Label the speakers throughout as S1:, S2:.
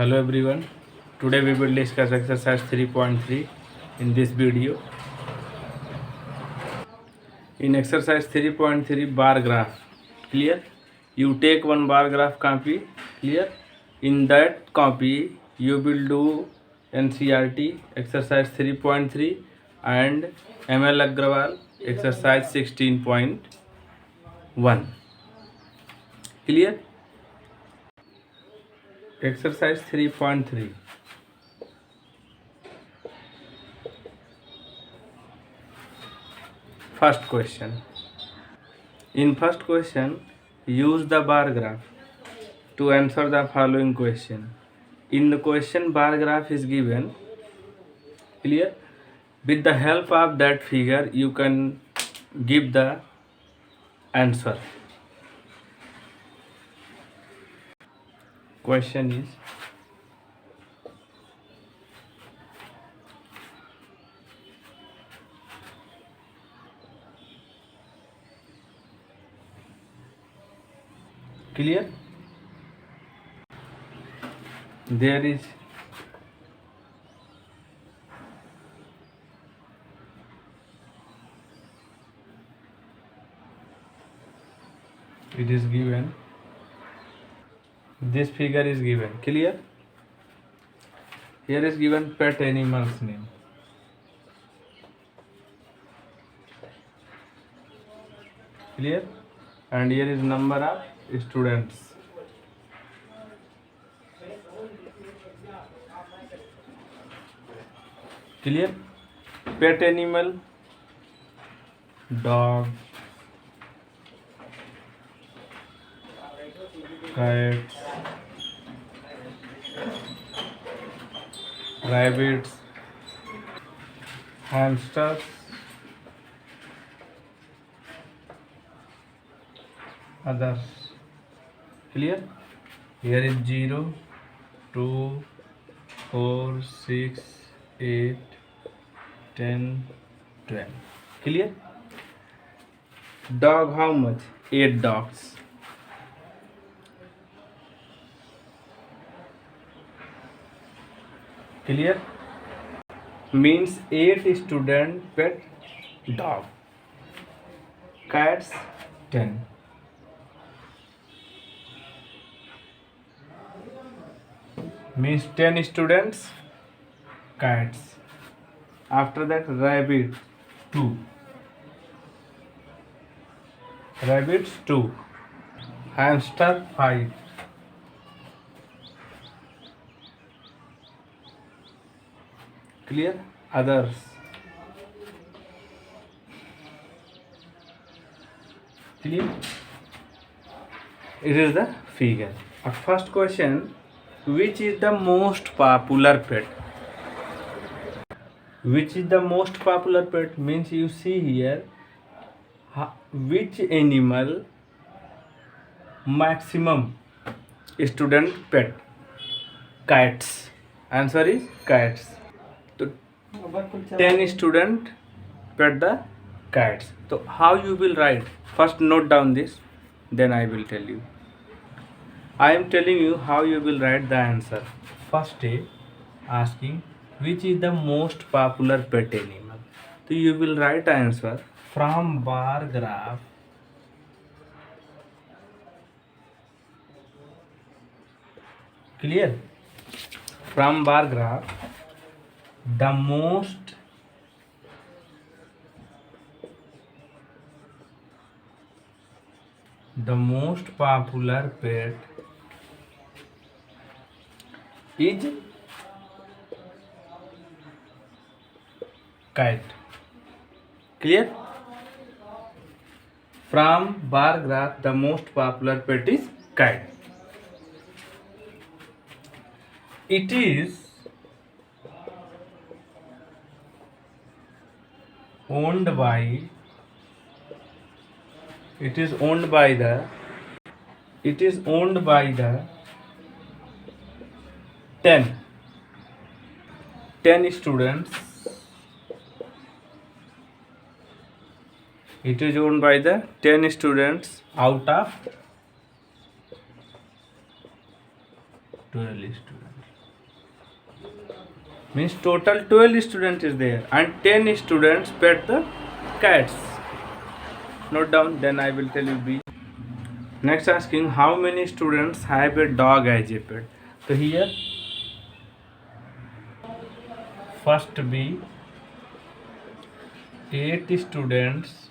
S1: Hello everyone. Today we will discuss exercise 3.3 in this video. In exercise 3.3 bar graph. Clear? You take one bar graph copy. Clear? In that copy you will do NCERT exercise 3.3 and ML Agrawal exercise 16.1. Clear? Exercise 3.3. First question. In first question, use the bar graph to answer the following question. In the question, bar graph is given. Clear? With the help of that figure, you can give the answer. Question is, clear? There is it is given. This figure is given. Clear? Here is given pet animal's name. Clear? And here is number of students. Clear? Pet animal, dog, cats, rabbits, hamsters, others. Clear? Here is 0, 2, 4, 6, 8, 10, 12. Clear? Dog how much? 8 dogs. Clear? Means 8 student pet dog. Cats 10. Means 10 students cats. After that rabbit 2. Rabbits 2. Hamster 5. Clear? Others. Clear? It is the figure. First question, which is the most popular pet? Which is the most popular pet means you see here which animal maximum student pet? Cats. Answer is cats. So 10 student pet the cats. So how you will write? First note down this, then I will tell you. I am telling you how you will write the answer. First day asking which is the most popular pet animal. So you will write the answer from bar graph. Clear? From bar graph, the most popular pet is cat. Clear? From bar graph, the most popular pet is cat. It is owned by the 10 students. It is owned by the 10 students out of 12 students. Means total 12 students is there and 10 students pet the cats. Note down, then I will tell you B. Next asking how many students have a dog as a pet. So here first B, 8 students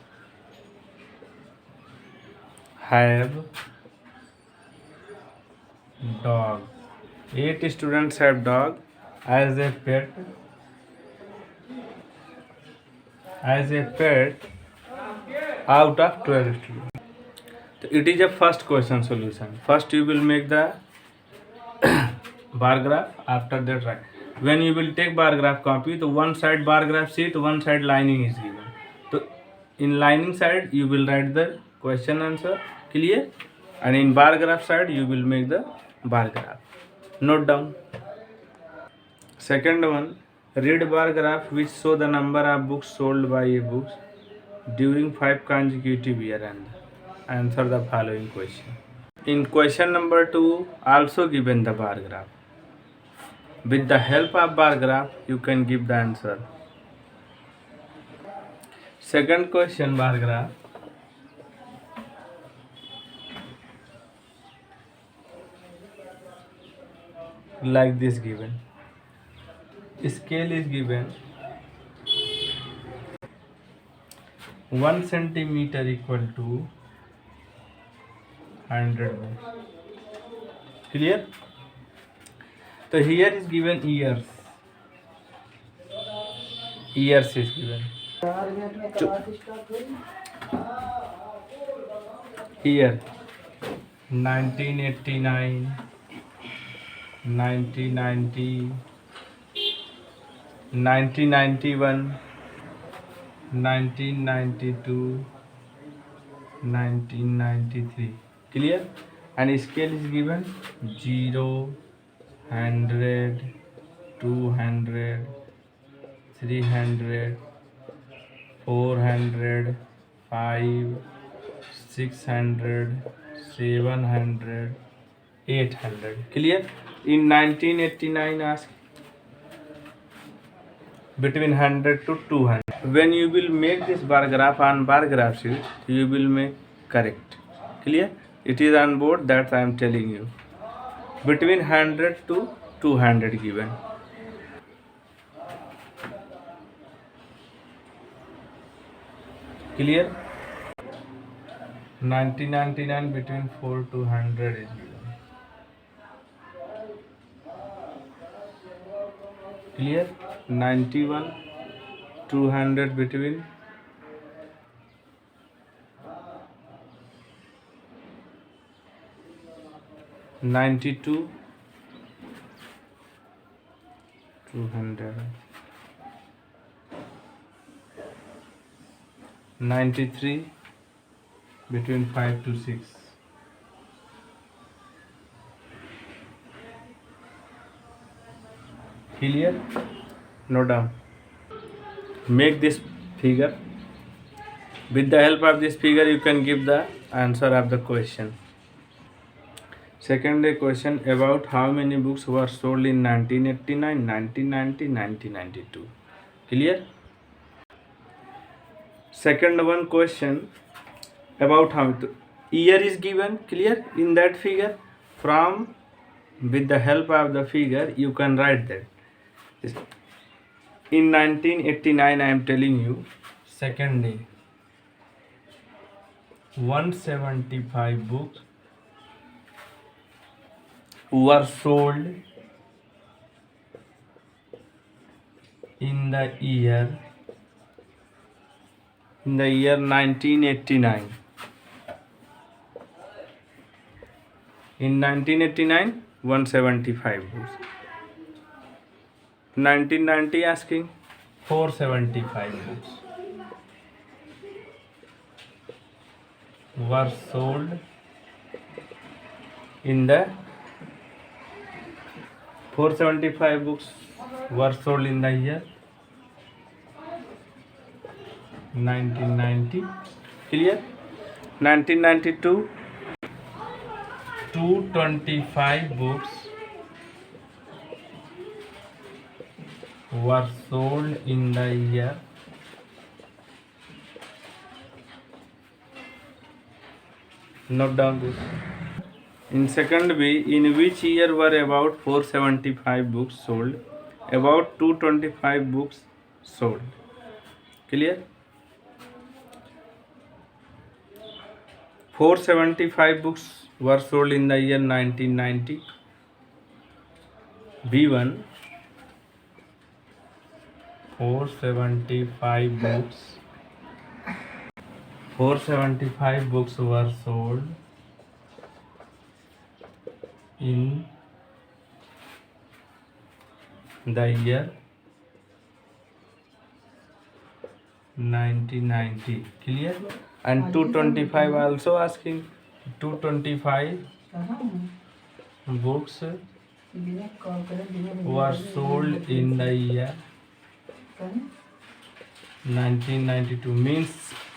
S1: have dog. 8 students have dog as a pet out of 12 students. So it is a first question solution. First you will make the bar graph, after that write. When you will take bar graph copy, the one side bar graph sheet, one side lining is given. So in lining side you will write the question answer, clear, and in bar graph side you will make the bar graph. Note down. Second one, read bar graph which show the number of books sold by a book during 5 consecutive years and answer the following question. In question number 2 also given the bar graph. With the help of bar graph you can give the answer. Second question bar graph. Like this given. Scale is given 1 centimeter equal to 100 books. Clear? So here is given years. Years is given. Here 1989, 1990, 1991, 1992, 1993. Clear? And scale is given 0, 100, 200, 300, 400, 5, 600, 700, 800. Clear? In 1989 ask between 100 to 200. When you will make this bar graph on bar graph sheet, you will make correct. Clear? It is on board, that I am telling you. Between 100 to 200 given. Clear? 1999 between 4 to 100 is given. Clear? 91, 200 between 92, 200, 93 between 5 to 6. Clear? Note down. Make this figure. With the help of this figure you can give the answer of the question. Second question about how many books were sold in 1989, 1990, 1992. Clear? Second one question about how year is given. Clear? In that figure, from with the help of the figure you can write that. In 1989 I am telling you, second day 175 books were sold in the year 1989. In 1989 175 books. 1990 asking 475 books were sold in the 475 books were sold in the year 1990. Clear? 1992 225 books were sold in the year. Note down this. In second B, in which year were about 475 books sold? About 225 books sold. Clear? 475 books were sold in the year 1990. B1, 475 books were sold in the year 1990. Clear? And 225 also asking. 225 books were sold in the year 1992. Means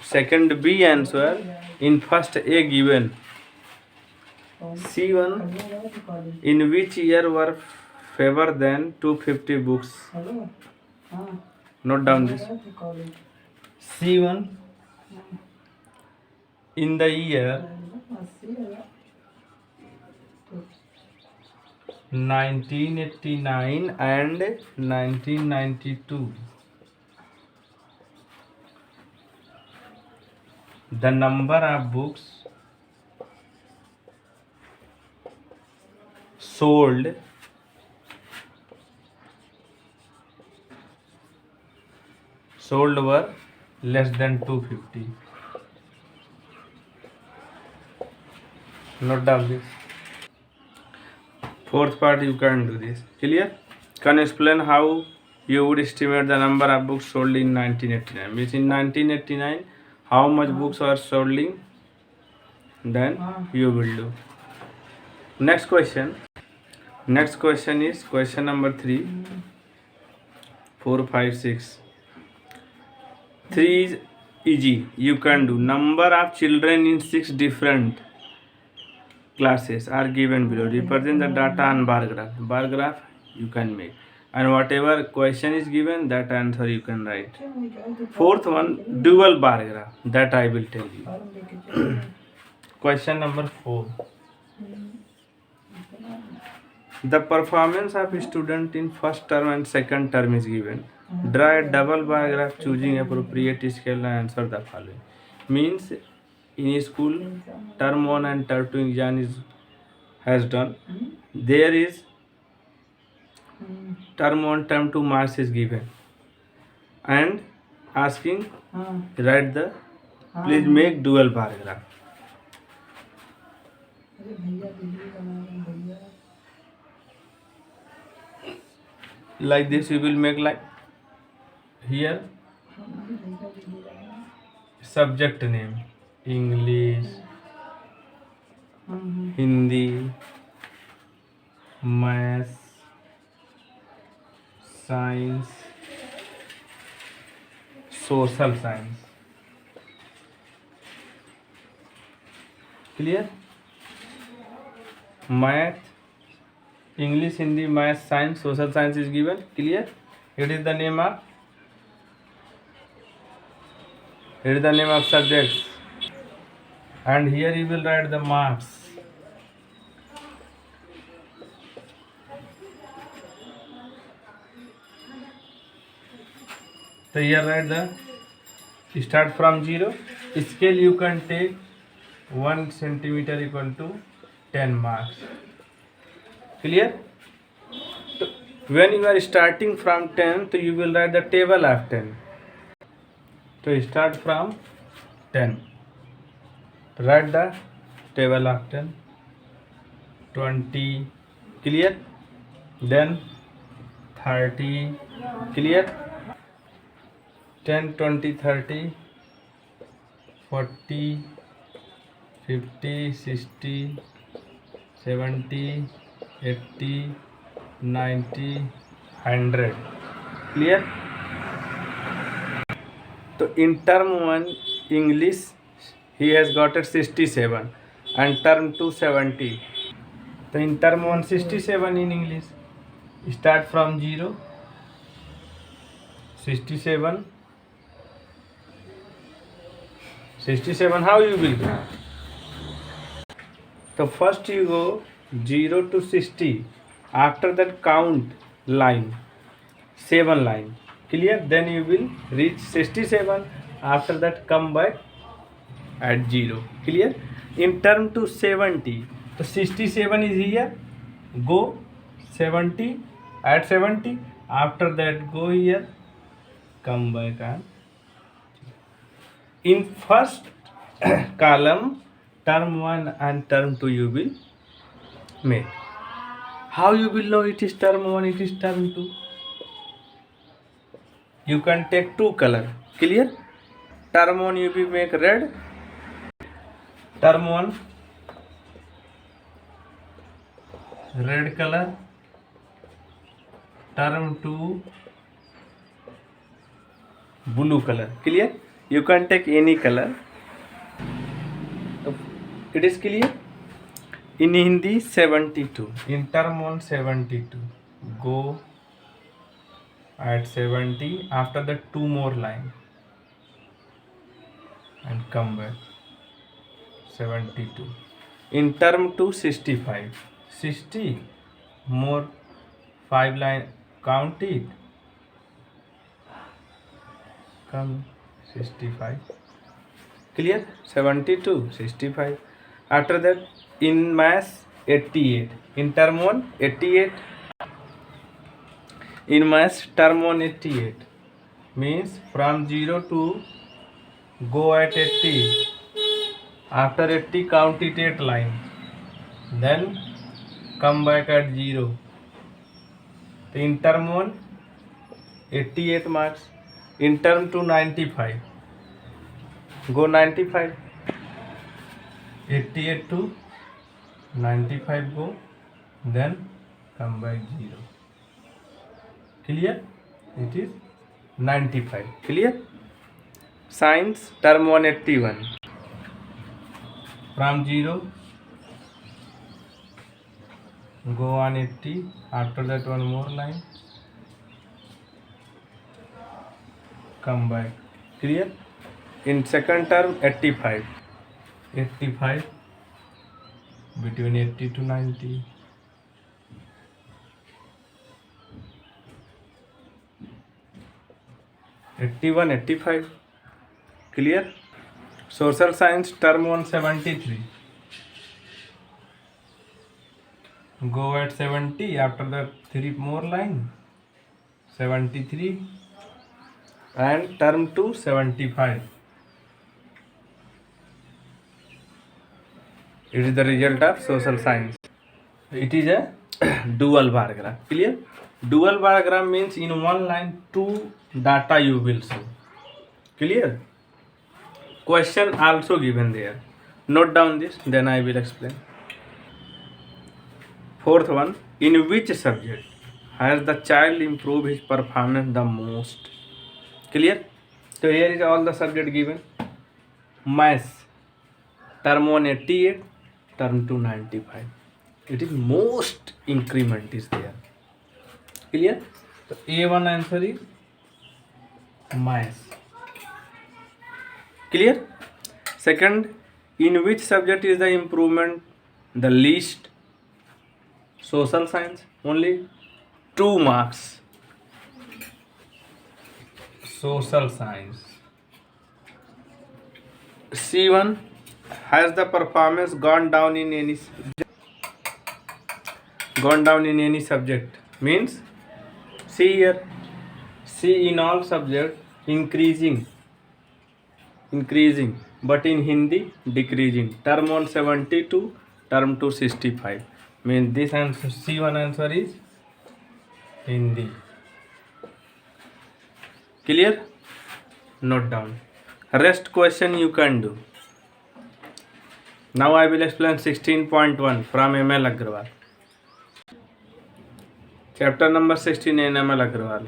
S1: second B answer in first A given. C1, in which year were fewer than 250 books? Note down this. C1, in the year 1989 and 1992, the number of books sold were less than 250. Note down this. Fourth part you can do this. Clear? Can you explain how you would estimate the number of books sold in 1989? Means in 1989 how much books are sold in? Then you will do. Next question is question number 3. 4, 5, 6. 3 is easy. You can do. Number of children in 6 different classes are given below. Represent the data on bar graph. Bar graph you can make. And whatever question is given, that answer you can write. Fourth one, dual bar graph. That I will tell you. Question number 4. The performance of a student in first term and second term is given. Draw a double bar graph choosing appropriate scale and answer the following. Means in a school, term 1 and term 2 exam has done. There is term 1, term 2 marks is given. And asking, write the, please make dual bar graph. Like this you will make like here subject name English, Hindi, Maths, Science, Social Science. Clear? Math, English, Hindi, Math, Science, Social Science is given. Clear? It is the name of subjects. And here you will write the marks. So here write the start from 0. Scale you can take 1 centimeter equal to 10 marks. Clear? So when you are starting from 10, so you will write the table of 10. So start from 10. Write the table of 10. 20. Clear? Then 30. Clear? 10, 20, 30, 40, 50, 60, 70, 80, 90, 100. Clear? So in term 1 English he has got a 67 and term 2 70. So in term 1 67 in English, start from 0, 67. 67, how you will go? So first you go 0 to 60. After that count line, 7 line. Clear? Then you will reach 67. After that come back at 0. Clear? In term to 70. So 67 is here. Go 70 at 70. After that go here. Come back and in first column term 1 and term 2 you will make. How you will know it is term 1, it is term 2? You can take two color. Clear? Term 1 you will make red. Term 1 red color. Term 2 blue color. Clear? You can take any color. It is clear? In Hindi 72. In term 1 72. Go at 70. After that 2 more line and come back 72. In term 2 65. 60 more 5 line, count it, come 65. Clear? 72 65. After that in mass 88. In term 1 88. In mass term 1 88 means from 0 to go at 80. After 80 count it 8 line, then come back at 0. In term 1 88 marks. In term 2 95. Go 95. 88 to 95 go, then come back 0. Clear? It is 95. Clear? Science term 181. From 0 go on 80. After that one more line, come back. Clear? In second term 85. 85 between 80 to 90. '81, '85. Clear? Social science term 173. Go at 70. After that 3 more line, 73. And term 2 75. It is the result of social science. It is a dual bar graph. Clear? Dual bar graph means in one line 2 data you will show. Clear? Question also given there. Note down this, then I will explain. Fourth one, in which subject has the child improved his performance the most? Clear? So here is all the subject given. Maths, term 1 88, term 2 95. It is most increment is there. Clear? So A1 answer is maths. Clear? Second, in which subject is the improvement the least? Social science, only 2 marks. Social science. C1, has the performance gone down in any subject? Means see here, C in all subject increasing, but in Hindi decreasing. Term 1 72, term 2 65. Means this answer, C1 answer is Hindi. Clear? Note down. Rest question you can do. Now I will explain 16.1 from ML Agrawal. Chapter number 16 in ML Agrawal.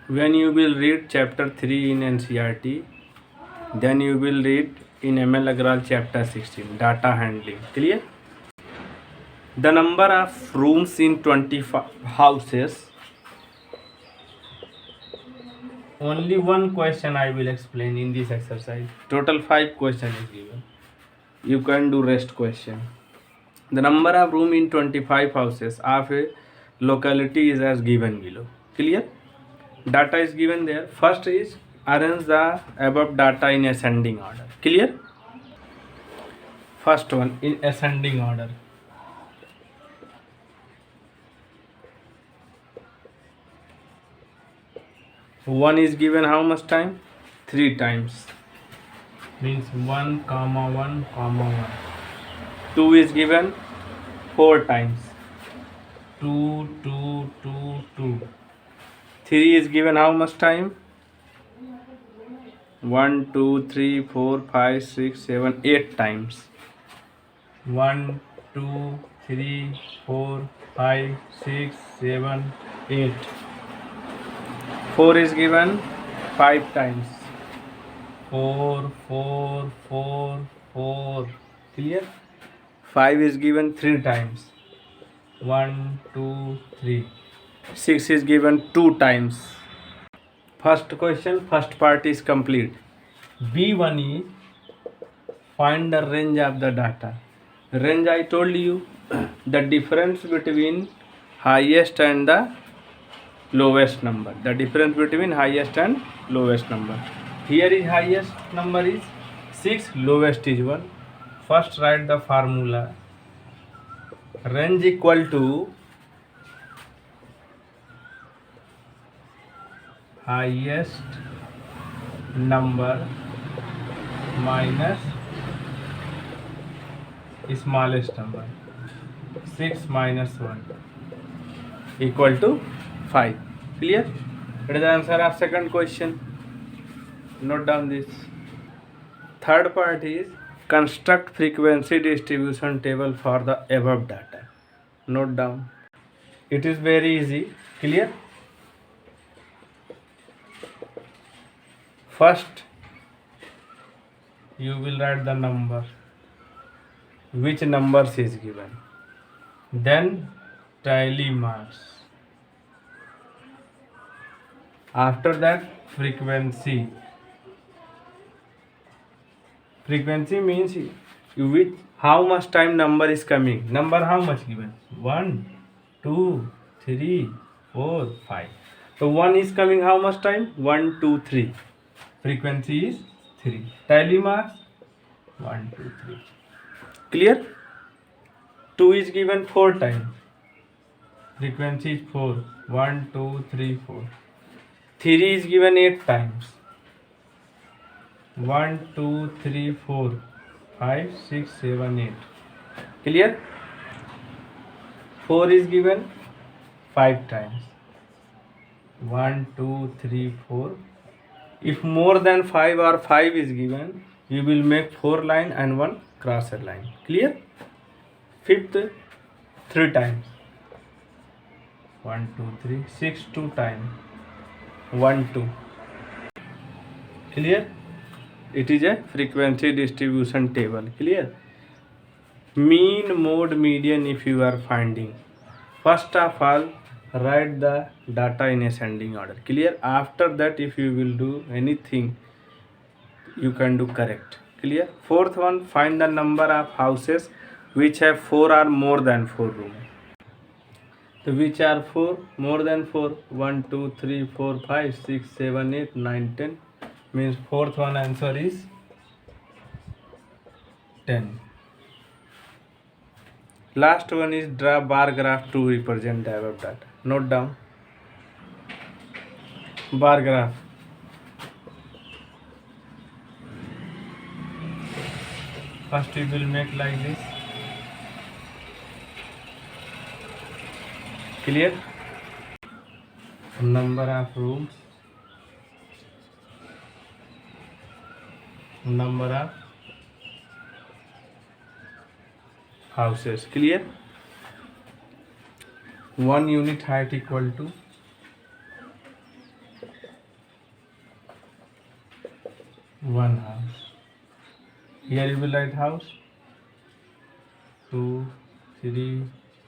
S1: When you will read chapter 3 in NCERT, then you will read in ML Agrawal chapter 16, data handling. Clear? The number of rooms in 25 houses only one question I will explain in this exercise. Total 5 question is given. You can do rest question. The number of room in 25 houses of a locality is as given below. Clear? Data is given there. First is arrange the above data in ascending order. Clear? First one in ascending order. One is given how much time? 3 times. Means 1 comma 1 comma 1. 2 is given 4 times. 2 2 2 2. 3 is given how much time? 1 2 3 4 5 6 7 8 times. 1 2 3 4 5 6 7 8. 4 is given 5 times. 4 4 4 4. Clear? 5 is given 3 times. 1 2 3. 6 is given 2 times. First question, first part is complete. B1 is find the range of the data. Range I told you the difference between highest and the lowest number. The difference between highest and lowest number. Here is highest number is 6, lowest is 1. First write the formula. Range equal to highest number minus smallest number. 6 minus 1 equal to 5. Clear? It is the answer of second question. Note down this. Third part is construct frequency distribution table for the above data. Note down. It is very easy. Clear? First, you will write the number. Which numbers is given. Then tally marks. After that, frequency. Frequency means with how much time number is coming. Number how much given? 1, 2, 3, 4, 5. So 1 is coming how much time? 1, 2, 3. Frequency is 3. Tally marks 1, 2, 3. Clear? 2 is given 4 times. Frequency is 4. 1, 2, 3, 4. 3 is given 8 times. 1, 2, 3, 4, 5, 6, 7, 8. Clear? 4 is given 5 times. 1, 2, 3, 4. If more than 5 or 5 is given, you will make 4 line and 1 crosser line. Clear? Fifth, 3 times. 1, 2, 3. 6, 2 times. 1, 2. Clear? It is a frequency distribution table. Clear? Mean, mode, median if you are finding. First of all, write the data in ascending order. Clear? After that, if you will do anything, you can do correct. Clear? Fourth one, find the number of houses which have 4 or more than 4 rooms. So which are 4? More than 4. 1, 2, 3, 4, 5, 6, 7, 8, 9, 10. Means fourth one answer is 10. Last one is draw bar graph to represent the above data. Note down. Bar graph. First we will make like this. Clear? Number of rooms. Number of houses. Clear? 1 unit height equal to 1 house. Here you will write house. 2, 3,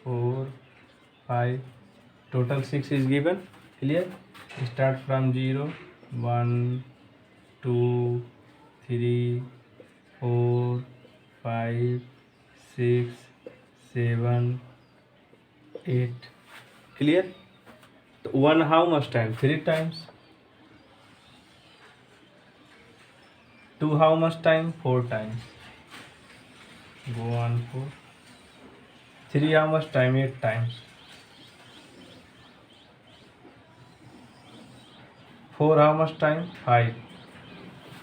S1: 4, 5. Total 6 is given. Clear? Start from 0, 1 2 3 4 5 6 7 8. Clear? So 1 how much time? 3 times. 2 how much time? 4 times. Go on 4. 3 how much time? 8 times. 4 how much time? 5.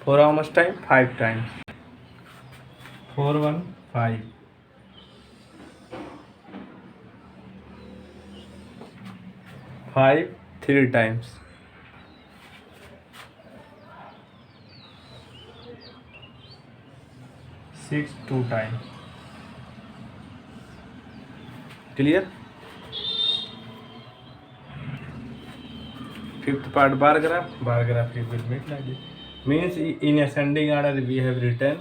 S1: 4 how much time? 5 times. 4 1 5. 5 3 times. 6 2 times. Clear? Fifth part bar graph. Bar graph you will make like this. Means in ascending order we have written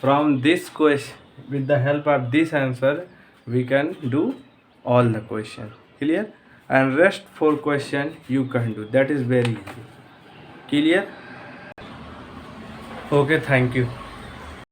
S1: from this question. With the help of this answer we can do all the question. Clear? And rest 4 question you can do. That is very easy. Clear? Okay, thank you.